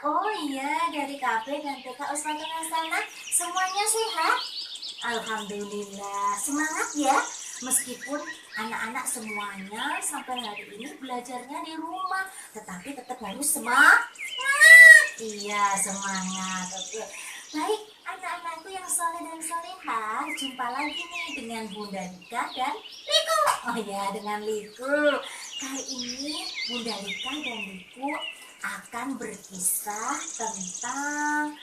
Oh iya, dari KB dan TK Uswatun Hasanah semuanya sehat. Alhamdulillah, semangat ya. Meskipun anak-anak semuanya sampai hari ini belajarnya di rumah, tetapi tetap harus semangat. Iya, semangat. Oke. Baik, anak-anakku yang soleh dan solehah, jumpa lagi nih dengan Bunda Lika dan Liku. Oh ya, dengan Liku. Kali ini Bunda Lika dan Liku akan berkisah tentang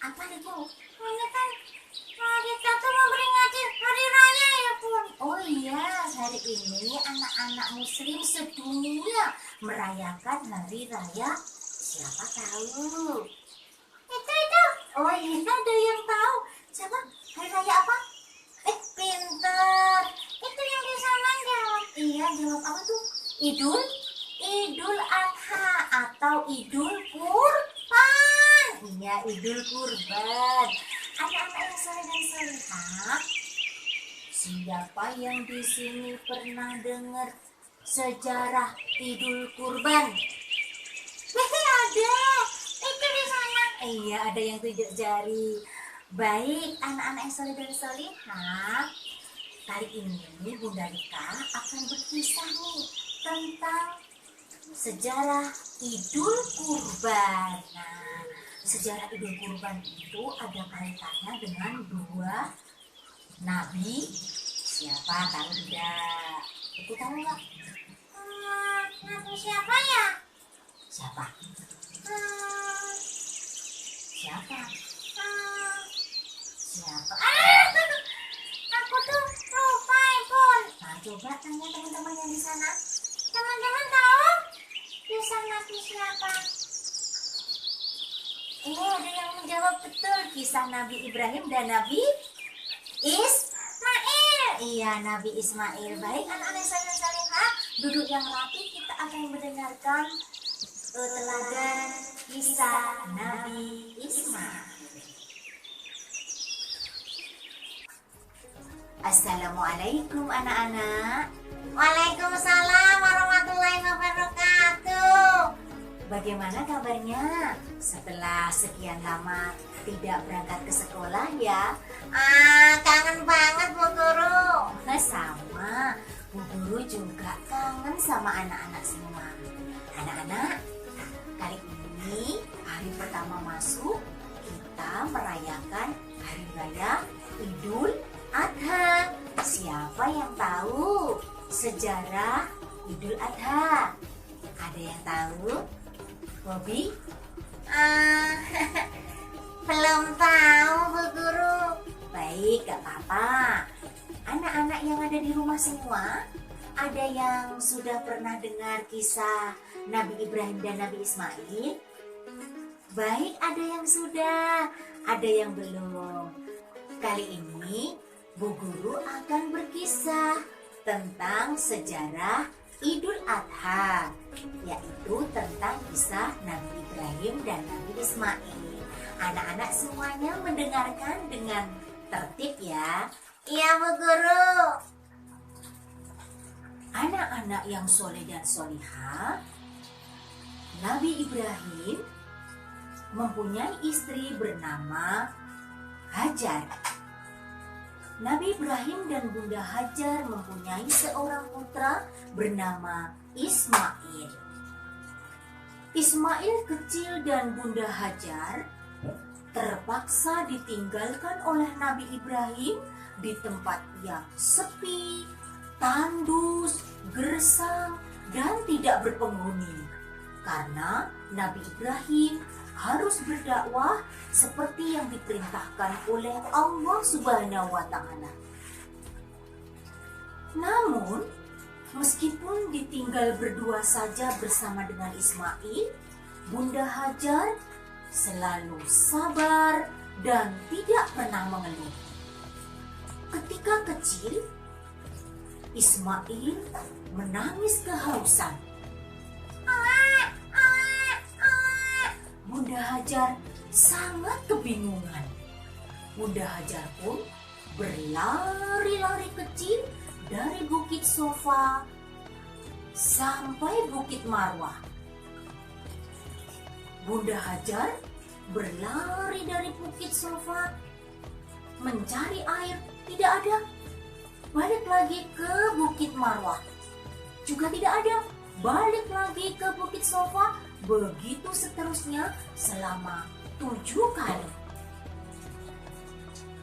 apa Liku? Ini kan kita tuh mau peringati hari raya ya Bun. Oh iya, hari ini anak-anak muslim sedunia merayakan hari raya. Siapa tahu? Itu. Oh iya, ada yang tahu. Siapa? Hari raya apa? Pinter. Itu yang di sana jawab. Iya, jawab apa tuh? Idul Adha atau Idul Kurban. Iya, Idul Kurban. Anak-anak yang soleh dan solehah, siapa yang di sini pernah dengar sejarah Idul Kurban? Ada. Itu di sana. Iya, ada yang tunjuk jari. Baik, anak-anak yang soleh dan solehah, kali ini Bunda Rika akan berkisah nih tentang sejarah Idul Kurban. Nah, sejarah Idul Kurban itu ada kaitannya dengan dua nabi. Siapa tahu tidak? Itu tahu nggak? Nabi siapa ya? Siapa? Siapa? Siapa? Aku tuh lupa, Pun. Nah, coba tanya teman-teman yang di sana. Teman-teman tahu kisah Nabi siapa? Ada yang menjawab betul, kisah Nabi Ibrahim dan Nabi Ismail. Iya, Nabi Ismail. Baik, anak-anak salihah, duduk yang rapi, kita akan mendengarkan teladan kisah Nabi Ismail. Assalamualaikum anak-anak. Waalaikumsalam warahmatullahi wabarakatuh. Bagaimana kabarnya? Setelah sekian lama tidak berangkat ke sekolah ya? Kangen banget Bu Guru. Sama, Bu Guru juga kangen sama anak-anak semua. Anak-anak, kali ini hari pertama masuk, kita merayakan hari raya Idul Adha. Siapa yang tahu sejarah Idul Adha? Ada yang tahu? Bobby? Belum tahu Bu Guru. Baik, gak apa-apa. Anak-anak yang ada di rumah semua, ada yang sudah pernah dengar kisah Nabi Ibrahim dan Nabi Ismail? Baik, ada yang sudah, ada yang belum. Kali ini Bu Guru akan berkisah tentang sejarah Idul Adha, yaitu tentang kisah Nabi Ibrahim dan Nabi Ismail. Anak-anak semuanya mendengarkan dengan tertib ya. Iya Bu Guru. Anak-anak yang soleh dan solihah, Nabi Ibrahim mempunyai istri bernama Hajar. Nabi Ibrahim dan Bunda Hajar mempunyai seorang putra bernama Ismail. Ismail kecil dan Bunda Hajar terpaksa ditinggalkan oleh Nabi Ibrahim di tempat yang sepi, tandus, gersang, dan tidak berpenghuni. Karena Nabi Ibrahim harus berdakwah seperti yang diperintahkan oleh Allah Subhanahu wa Ta'ala. Namun, meskipun ditinggal berdua saja bersama dengan Ismail, Bunda Hajar selalu sabar dan tidak pernah mengeluh. Ketika kecil, Ismail menangis kehausan. Bunda Hajar sangat kebingungan. Bunda Hajar pun berlari-lari kecil dari Bukit Sofa sampai Bukit Marwah. Bunda Hajar berlari dari bukit Safa, mencari air, tidak ada. Balik lagi ke bukit Marwah, juga tidak ada. Balik lagi ke bukit Safa, begitu seterusnya selama 7 kali.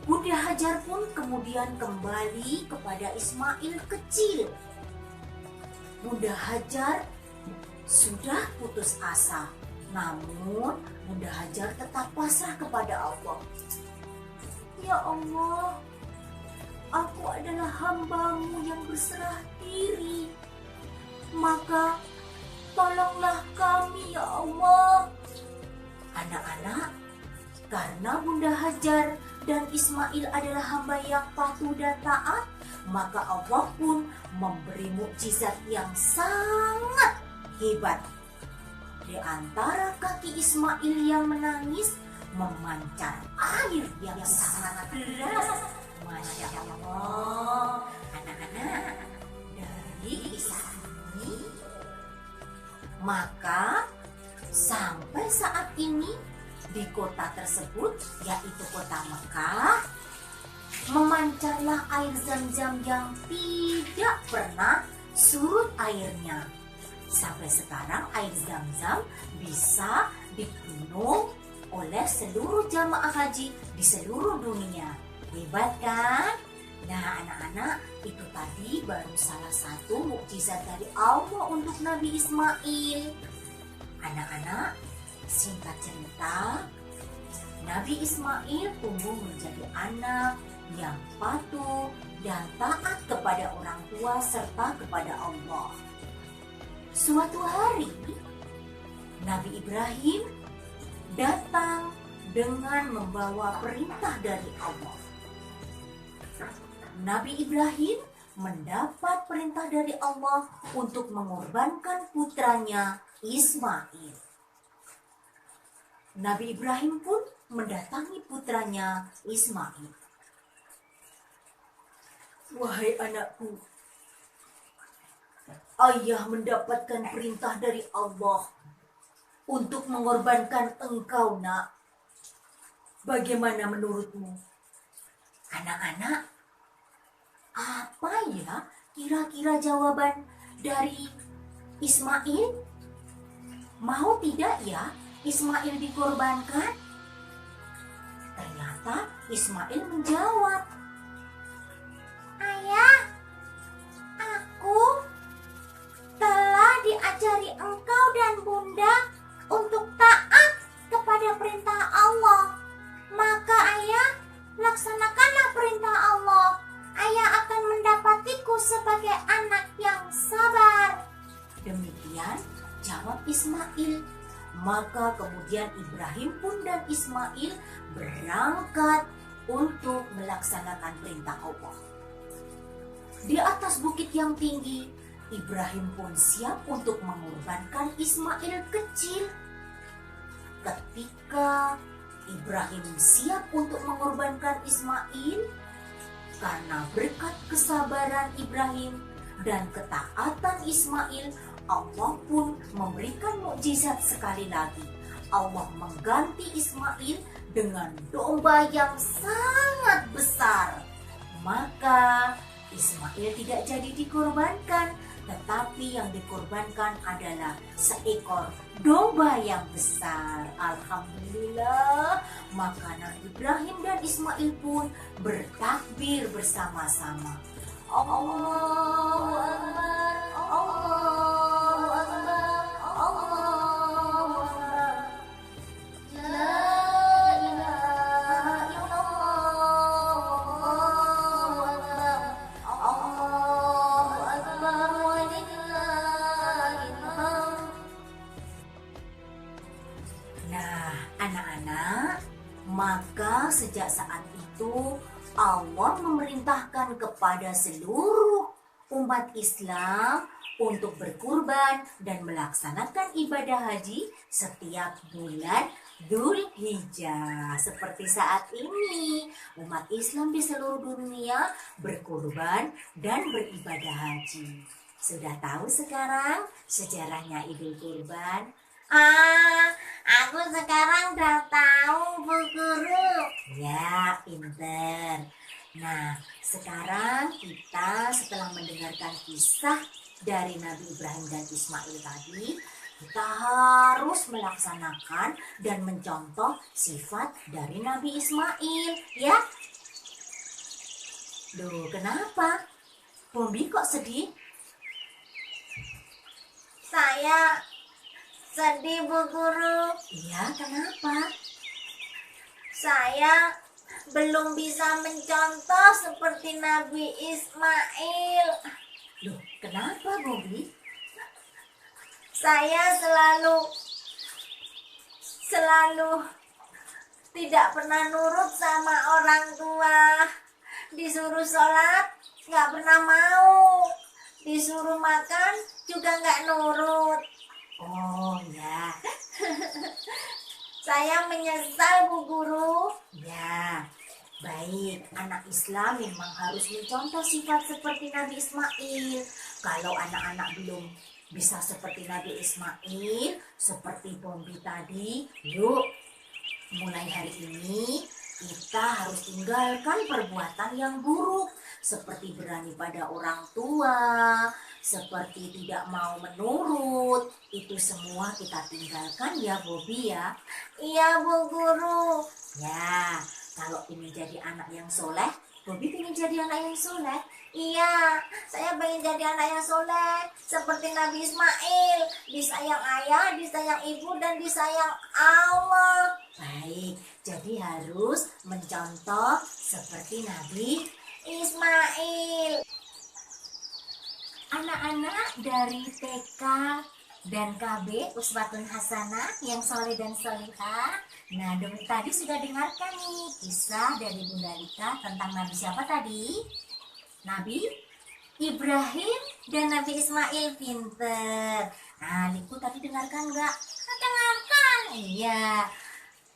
Bunda Hajar pun kemudian kembali kepada Ismail kecil. Bunda Hajar sudah putus asa, namun Bunda Hajar tetap pasrah kepada Allah. Ya Allah, aku adalah hamba-Mu yang berserah diri. Maka tolonglah kami ya Allah. Anak-anak, karena Bunda Hajar dan Ismail adalah hamba yang patuh dan taat, maka Allah pun memberi mukjizat yang sangat hebat. Di antara kaki Ismail yang menangis, memancar air yang sangat deras. Masya Allah. Anak-anak, dari kisah ini, maka sampai saat ini di kota tersebut, yaitu kota Mekah, memancarlah air Zam-Zam yang tidak pernah surut airnya. Sampai sekarang air Zam-Zam bisa diminum oleh seluruh jamaah haji di seluruh dunia. Hebat kan? Nah anak-anak, itu tadi baru salah satu mukjizat dari Allah untuk Nabi Ismail. Anak-anak, singkat cerita, Nabi Ismail tumbuh menjadi anak yang patuh dan taat kepada orang tua serta kepada Allah. Suatu hari, Nabi Ibrahim datang dengan membawa perintah dari Allah. Nabi Ibrahim mendapat perintah dari Allah untuk mengorbankan putranya Ismail. Nabi Ibrahim pun mendatangi putranya Ismail. Wahai anakku, ayah mendapatkan perintah dari Allah untuk mengorbankan engkau, nak. Bagaimana menurutmu? Anak-anak, apa ya kira-kira jawaban dari Ismail? Mau tidak ya Ismail dikorbankan? Ternyata Ismail menjawab, "Ayah, aku telah diajari engkau dan bunda untuk taat kepada perintah Allah. Maka ayah, laksanakanlah perintah Allah. Ayah akan mendapatiku sebagai anak yang sabar." Demikian jawab Ismail. Maka kemudian Ibrahim pun dan Ismail berangkat untuk melaksanakan perintah Allah. Di atas bukit yang tinggi, Ibrahim pun siap untuk mengorbankan Ismail kecil. Ketika Ibrahim siap untuk mengorbankan Ismail, karena berkat kesabaran Ibrahim dan ketaatan Ismail, Allah pun memberikan mukjizat sekali lagi. Allah mengganti Ismail dengan domba yang sangat besar. Maka Ismail tidak jadi dikorbankan, tetapi yang dikorbankan adalah seekor domba yang besar. Alhamdulillah. Maka Nabi Ibrahim dan Ismail pun bertakbir bersama-sama. Allahu Akbar, Allahu Akbar, Allahu Akbar. La ilaha illallah, Allahu Akbar, walillahil hamd. Nah, anak-anak, maka sejak saat itu Allah memerintahkan kepada seluruh umat Islam untuk berkurban dan melaksanakan ibadah haji setiap bulan Dzulhijjah. Seperti saat ini, umat Islam di seluruh dunia berkurban dan beribadah haji. Sudah tahu sekarang sejarahnya Idul Kurban? Ah, aku sekarang udah tahu, Bu Guru. Ya, pinter. Nah, sekarang kita setelah mendengarkan kisah dari Nabi Ibrahim dan Ismail tadi, kita harus melaksanakan dan mencontoh sifat dari Nabi Ismail, ya. Duh, kenapa? Bombi kok sedih? Saya sedih, Bu Guru. Iya, kenapa? Saya belum bisa mencontoh seperti Nabi Ismail. Loh, kenapa, Bobi? Saya selalu tidak pernah nurut sama orang tua. Disuruh sholat, nggak pernah mau. Disuruh makan, juga nggak nurut. Oh, ya. Saya menyesal, Bu Guru. Ya, baik. Anak Islam memang harus mencontoh sifat seperti Nabi Ismail. Kalau anak-anak belum bisa seperti Nabi Ismail, seperti Bombi tadi, yuk mulai hari ini kita harus tinggalkan perbuatan yang buruk, seperti berani pada orang tua, seperti tidak mau menurut. Itu semua kita tinggalkan ya, Bobi ya. Iya, Bu Guru. Ya, kalau ingin jadi anak yang soleh, Bobi ingin jadi anak yang soleh. Iya, saya pengen jadi anak yang soleh seperti Nabi Ismail, disayang ayah, disayang ibu, dan disayang Allah. Baik, jadi harus mencontoh seperti Nabi Ismail. Anak-anak dari TK dan KB Uswatun Hasanah yang soleh dan solihah. Nah, tadi sudah dengarkan nih kisah dari Bunda Lika tentang Nabi siapa tadi? Nabi Ibrahim dan Nabi Ismail. Pinter. Nah, Liku tadi dengarkan nggak? Dengarkan. Iya.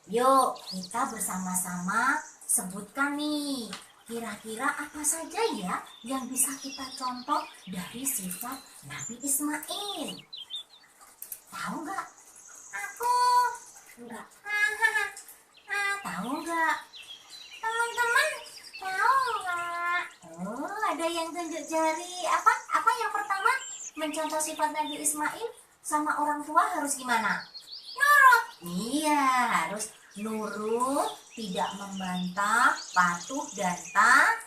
Yuk, kita bersama-sama sebutkan nih. Kira-kira apa saja ya yang bisa kita contoh dari sifat Nabi Ismail? Tahu nggak? Aku nggak. Tahu nggak? Teman-teman tahu nggak? Oh, ada yang tunjuk jari. Apa yang pertama? Mencontoh sifat Nabi Ismail sama orang tua harus gimana? Nurut. Iya, harus nurut, tidak membantah, patuh dan taat.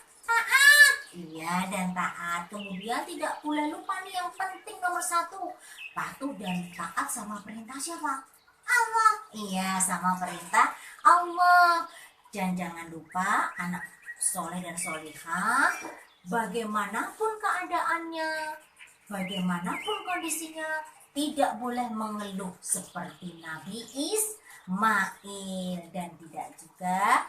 Iya, dan taat. Kemudian tidak boleh lupa nih yang penting nomor 1, patuh dan taat sama perintah siapa? Allah. Iya, sama perintah Allah. Dan jangan lupa anak soleh dan solihah, bagaimanapun keadaannya, bagaimanapun kondisinya, tidak boleh mengeluh seperti Nabi Ismail. Dan tidak juga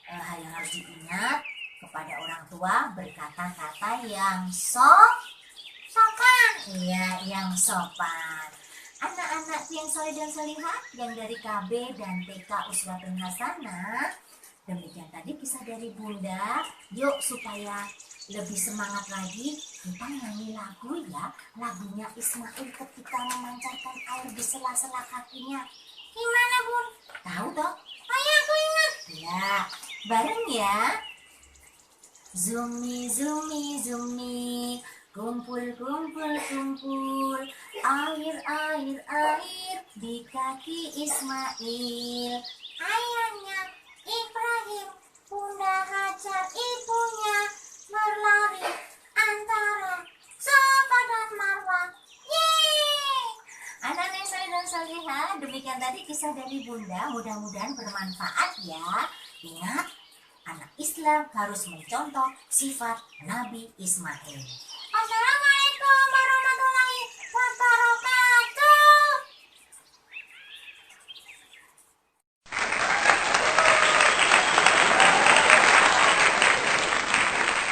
hal yang harus diingat, kepada orang tua berkata-kata yang sopan. Iya, yang sopan. Anak-anak yang soleh dan solihah yang dari KB dan TK Uswatun Hasanah, demikian tadi kisah dari Bunda. Yuk, supaya lebih semangat lagi, kita nyanyi lagu ya. Lagunya Ismail ketika memancarkan air di sela-sela kakinya. Gimana, Bun? Tahu toh? Ayo, aku ingat. Ya, bareng ya. Zumi, zumi, zumi, kumpul, kumpul, kumpul, air, air, air di kaki Ismail. Ayahnya Ibrahim, Bunda Hajar ibunya, berlari antara Safa dan Marwah. Yeay! Anak-anak yang soleh dan solihah, demikian tadi kisah dari Bunda. Mudah-mudahan bermanfaat ya. Ingat, anak Islam harus mencontoh sifat Nabi Ismail. Assalamualaikum warahmatullahi